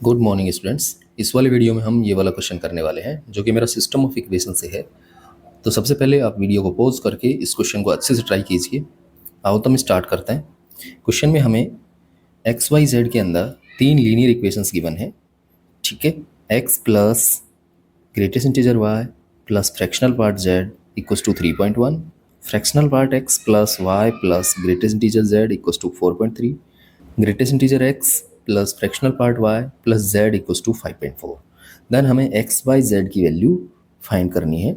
Good morning students. इस वाले video में हम ये वाला क्वेश्चन करने वाले हैं जो कि मेरा सिस्टम ऑफ इक्वेशन से है। तो सबसे पहले आप वीडियो को पॉज करके इस क्वेश्चन को अच्छे से ट्राई कीजिए। आओ तो हम स्टार्ट करते हैं। क्वेश्चन में हमें एक्स वाई जेड के अंदर तीन लीनियर इक्वेशंस गिवन है। ठीक है, x plus greatest integer y plus fractional part z equals to 3.1, fractional part x plus y plus greatest integer z equals to 4.3, greatest integer x plus fractional part y plus z equals to 5.4। Then हमें x y z की value find करनी है।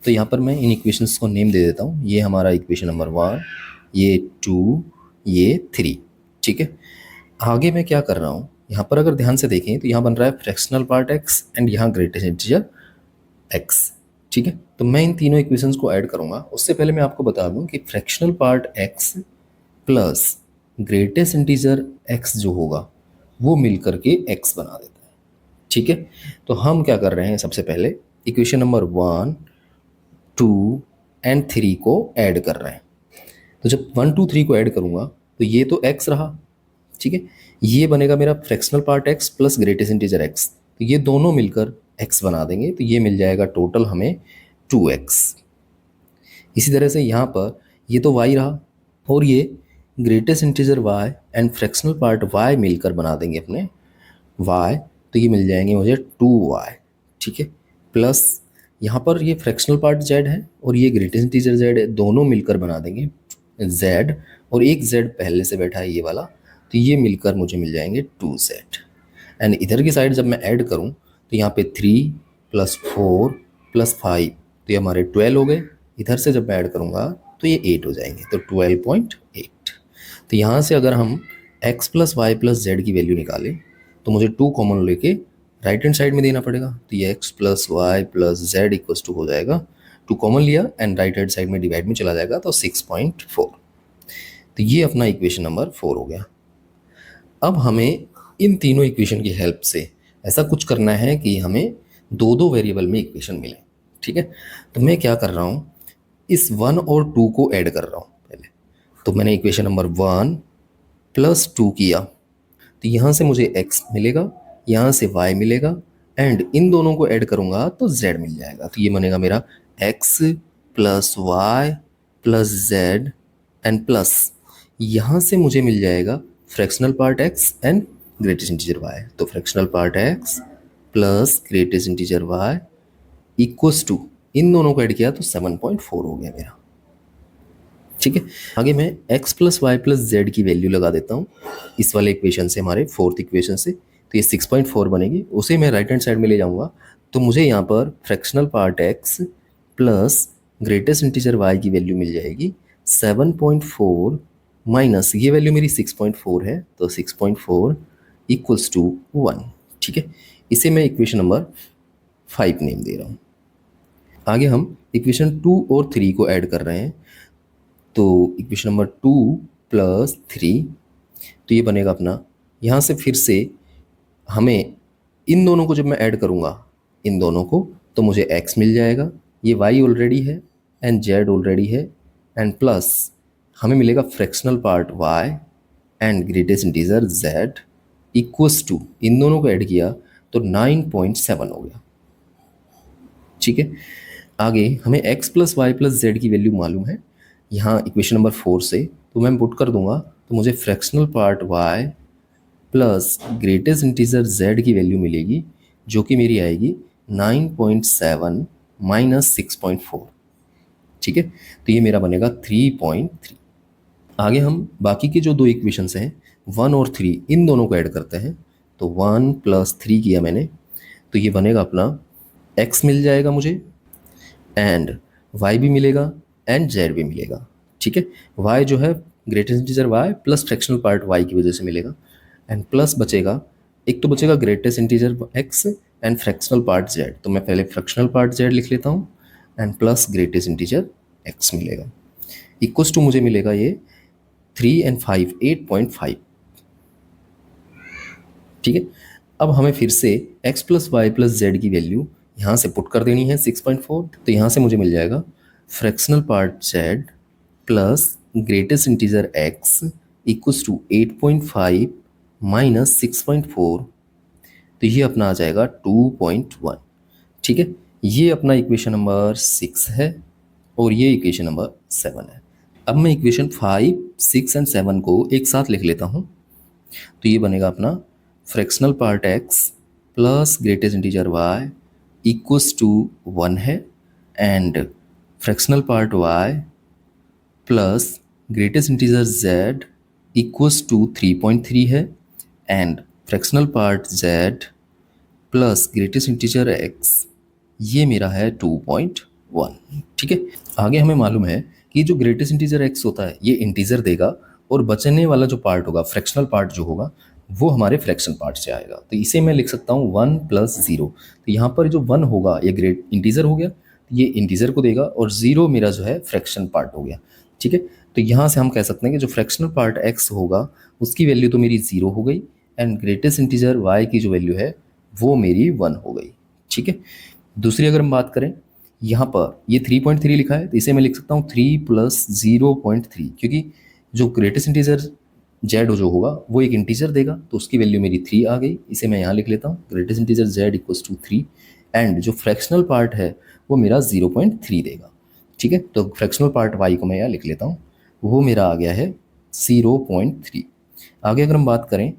तो यहाँ पर मैं इन equations को name दे देता हूँ। ये हमारा इक्वेशन नंबर 1, ये 2, ये 3। ठीक है, आगे मैं क्या कर रहा हूँ, यहाँ पर अगर ध्यान से देखें तो यहाँ बन रहा है फ्रैक्शनल पार्ट एक्स एंड यहाँ ग्रेटेस्ट इंटीजर एक्स। ठीक है, तो मैं इन तीनों इक्वेशंस को ऐड करूँगा। उससे पहले मैं आपको बता दूँ कि fractional part x plus greatest integer x जो होगा वो मिल करके एक्स बना देता है। ठीक है, तो हम क्या कर रहे हैं, सबसे पहले इक्वेशन नंबर 1, 2 एंड 3 को ऐड कर रहे हैं। तो जब 1, 2, 3 को ऐड करूँगा तो ये तो एक्स रहा। ठीक है, ये बनेगा मेरा fractional part x plus greatest integer x, तो ये दोनों मिलकर एक्स बना देंगे, तो ये मिल जाएगा टोटल हमें 2x। इसी तरह से यहाँ पर ये तो y रहा और ये greatest integer y and fractional part y मिलकर बना देंगे अपने y, तो ये मिल जाएंगे मुझे 2y। ठीक है, प्लस यहाँ पर ये फ्रैक्शनल पार्ट z है और ये ग्रेटेस्ट इंटीजर z है, दोनों मिलकर बना देंगे z, और एक z पहले से बैठा है ये वाला, तो ये मिलकर मुझे मिल जाएंगे 2z। एंड इधर की साइड जब मैं ऐड करूँ तो यहाँ पे 3 प्लस 4 प्लस 5, तो ये हमारे 12 हो गए। इधर से जब मैं ऐड करूँगा तो ये 8 हो जाएंगे, तो 12.8। तो यहाँ से अगर हम x plus y plus z की वैल्यू निकालें तो मुझे 2 कॉमन लेके राइट हैंड साइड में देना पड़ेगा, तो ये x plus y plus z equals to हो जाएगा, 2 कॉमन लिया एंड राइट हैंड साइड में डिवाइड में चला जाएगा, तो 6.4। तो ये अपना इक्वेशन नंबर 4 हो गया। अब हमें इन तीनों इक्वेशन की हेल्प से ऐसा कुछ करना है कि हमें दो दो वेरिएबल में इक्वेशन मिले। ठीक है, तो मैं क्या कर रहा हूँ, इस 1 और 2 को ऐड कर रहा हूँ पहले। तो मैंने इक्वेशन नंबर 1 प्लस 2 किया, तो यहाँ से मुझे x मिलेगा, यहाँ से y मिलेगा, एंड इन दोनों को ऐड करूँगा तो z मिल जाएगा। तो ये बनेगा मेरा x plus y plus z and plus यहाँ से मुझे मिल जाएगा fractional part x and greatest integer y। तो fractional part x plus greatest integer y equals to, इन दोनों को ऐड किया तो 7.4 हो गया मेरा। ठीक है, आगे मैं x plus y plus z की वैल्यू लगा देता हूँ इस वाले इक्वेशन से, हमारे फोर्थ इक्वेशन से। तो ये 6.4 बनेगी, उसे मैं राइट हैंड साइड में ले जाऊँगा तो मुझे यहाँ पर fractional part x plus greatest integer y की वैल्यू मिल जाएगी 7.4 माइनस ये वैल्यू मेरी 6.4 है, तो 6.4 इक्वल्स टू 1। ठीक है, इसे मैं इक्वेशन नंबर 5 नेम दे रहा हूँ। आगे हम इक्वेशन 2 और 3 को ऐड कर रहे हैं, तो इक्वेशन नंबर 2 प्लस 3, तो ये बनेगा अपना, यहाँ से फिर से हमें इन दोनों को जब मैं ऐड करूँगा इन दोनों को, तो मुझे x मिल जाएगा, ये y ऑलरेडी है एंड z ऑलरेडी है, एंड प्लस हमें मिलेगा fractional part y and greatest integer z equals to, इन दोनों को ऐड किया तो 9.7 हो गया। ठीक है, आगे हमें x plus y plus z की वैल्यू मालूम है यहाँ इक्वेशन नंबर 4 से, तो मैं पुट कर दूंगा तो मुझे fractional part y plus greatest integer z की वैल्यू मिलेगी, जो कि मेरी आएगी 9.7 माइनस 6.4। ठीक है, तो ये मेरा बनेगा 3.3। आगे हम बाकी के जो दो इक्वेशंस हैं 1 और 3, इन दोनों को ऐड करते हैं। तो 1 प्लस 3 किया मैंने, तो ये बनेगा अपना x मिल जाएगा मुझे एंड y भी मिलेगा एंड z भी मिलेगा। ठीक है, y जो है greatest integer y plus fractional part y की वजह से मिलेगा, एंड प्लस बचेगा, एक तो बचेगा greatest integer x and fractional part z, तो मैं पहले फ्रैक्शनल पार्ट z लिख लेता हूँ and plus greatest integer x मिलेगा, इक्वल्स टू मुझे मिलेगा ये 3 एंड 5 8.5। ठीक है, अब हमें फिर से x plus y plus z की वैल्यू यहाँ से पुट कर देनी है 6.4, तो यहाँ से मुझे मिल जाएगा fractional part z plus greatest integer x equals to 8.5 minus 6.4 तो ये अपना आ जाएगा 2.1। ठीक है, ये अपना इक्वेशन नंबर 6 है और ये इक्वेशन नंबर 7 है। अब मैं इक्वेशन 5, 6 एंड 7 को एक साथ लिख लेता हूँ। तो ये बनेगा अपना fractional part x plus greatest integer y equals to 1 है, and fractional part y plus greatest integer z equals to 3.3 है, and fractional part z plus greatest integer x ये मेरा है 2.1। ठीक है, आगे हमें मालूम है कि जो ग्रेटेस्ट इंटीजर x होता है ये इंटीजर देगा और बचने वाला जो पार्ट होगा, फ्रैक्शनल पार्ट जो होगा, वो हमारे फ्रैक्शन पार्ट से आएगा। तो इसे मैं लिख सकता हूँ 1 प्लस 0। तो यहाँ पर जो 1 होगा ये ग्रेट इंटीजर हो गया, ये इंटीजर को देगा, और 0 मेरा जो है फ्रैक्शन पार्ट हो गया। ठीक है, तो यहाँ से हम कह सकते हैं कि जो फ्रैक्शनल पार्ट x होगा उसकी वैल्यू तो मेरी 0 हो गई, एंड ग्रेटेस्ट इंटीजर y की जो वैल्यू है वो मेरी 1 हो गई। ठीक है, दूसरी अगर हम बात करें, यहाँ पर ये 3.3 लिखा है, तो इसे मैं लिख सकता हूँ 3 प्लस 0.3, क्योंकि जो ग्रेटेस्ट इंटीजर जेड जो होगा वो एक इंटीजर देगा, तो उसकी वैल्यू मेरी 3 आ गई। इसे मैं यहाँ लिख लेता हूँ, greatest integer z equals to 3, and जो फ्रैक्शनल पार्ट है वो मेरा 0.3 देगा। ठीक है, तो फ्रैक्शनल पार्ट वाई को मैं यहाँ लिख लेता हूँ, वो मेरा आ गया है 0.3। आगे अगर हम बात करें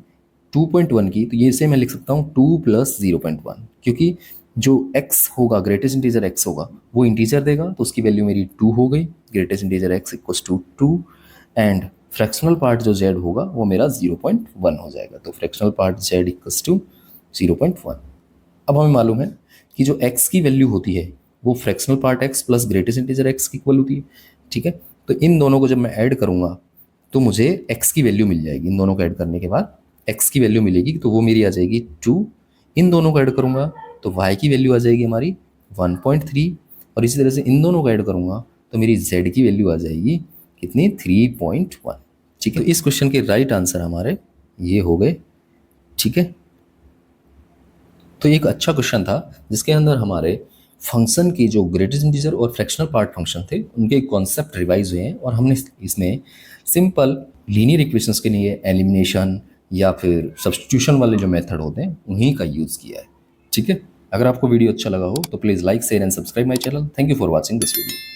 2.1 की, तो ये से मैं लिख सकता हूँ 2 प्लस 0.1, क्योंकि जो x होगा, ग्रेटेस्ट इंटीजर x होगा, वो इंटीजर देगा, तो उसकी वैल्यू मेरी 2 हो गई। Greatest integer x equals to 2, and fractional part जो z होगा वो मेरा 0.1 हो जाएगा। तो fractional part z equals to 0.1। अब हमें मालूम है कि जो x की वैल्यू होती है वो fractional part x plus greatest integer x की इक्वल होती है। ठीक है, तो इन दोनों को जब मैं ऐड करूँगा तो मुझे x की वैल्यू मिल जाएगी। इन दोनों को ऐड करने के बाद x की वैल्यू मिलेगी, तो वो मेरी आ जाएगी 2। इन दोनों को ऐड करूँगा तो y की वैल्यू आ जाएगी हमारी 1.3, और इसी तरह से इन दोनों को ऐड करूँगा तो मेरी z की वैल्यू आ जाएगी कितनी, 3.1। ठीक है, तो इस क्वेश्चन के राइट आंसर हमारे ये हो गए। ठीक है, तो एक अच्छा क्वेश्चन था जिसके अंदर हमारे फंक्शन की जो ग्रेटेस्ट इंटीजर और फ्रैक्शनल पार्ट फंक्शन थे उनके कॉन्सेप्ट रिवाइज हुए हैं, और हमने इसमें सिंपल लीनियर इक्वेशंस के लिए एलिमिनेशन या फिर सब्स्टिट्यूशन वाले जो मेथड होते हैं उन्हीं का यूज़ किया है। ठीक है, अगर आपको वीडियो अच्छा लगा हो तो please like, share and subscribe my channel. Thank you for watching this video.